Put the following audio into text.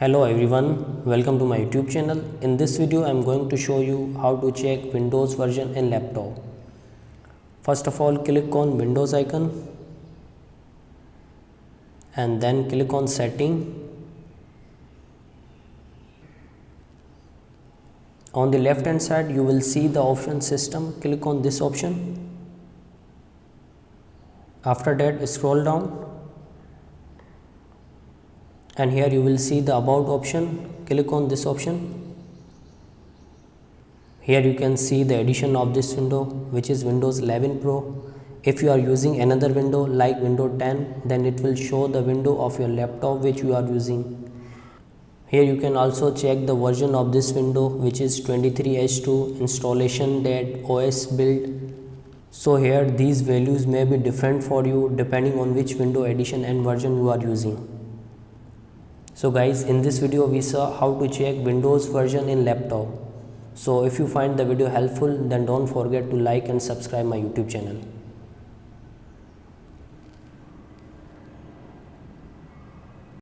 Hello everyone, welcome to my YouTube channel. In this video I am going to show you how to check Windows version in laptop. First of all, click on Windows icon and then click on setting. On the left hand side you will see the option system. Click on this option. After that scroll down and here you will see the about option. Click on this option. Here you can see the edition of this window, which is Windows 11 Pro. If you are using another window like Windows 10, then it will show the window of your laptop which you are using. Here you can also check the version of this window, which is 23H2 installation date OS build. So here these values may be different for you depending on which window edition and version you are using. So guys, in this video we saw how to check Windows version in laptop. So if you find the video helpful, then don't forget to like and subscribe my YouTube channel.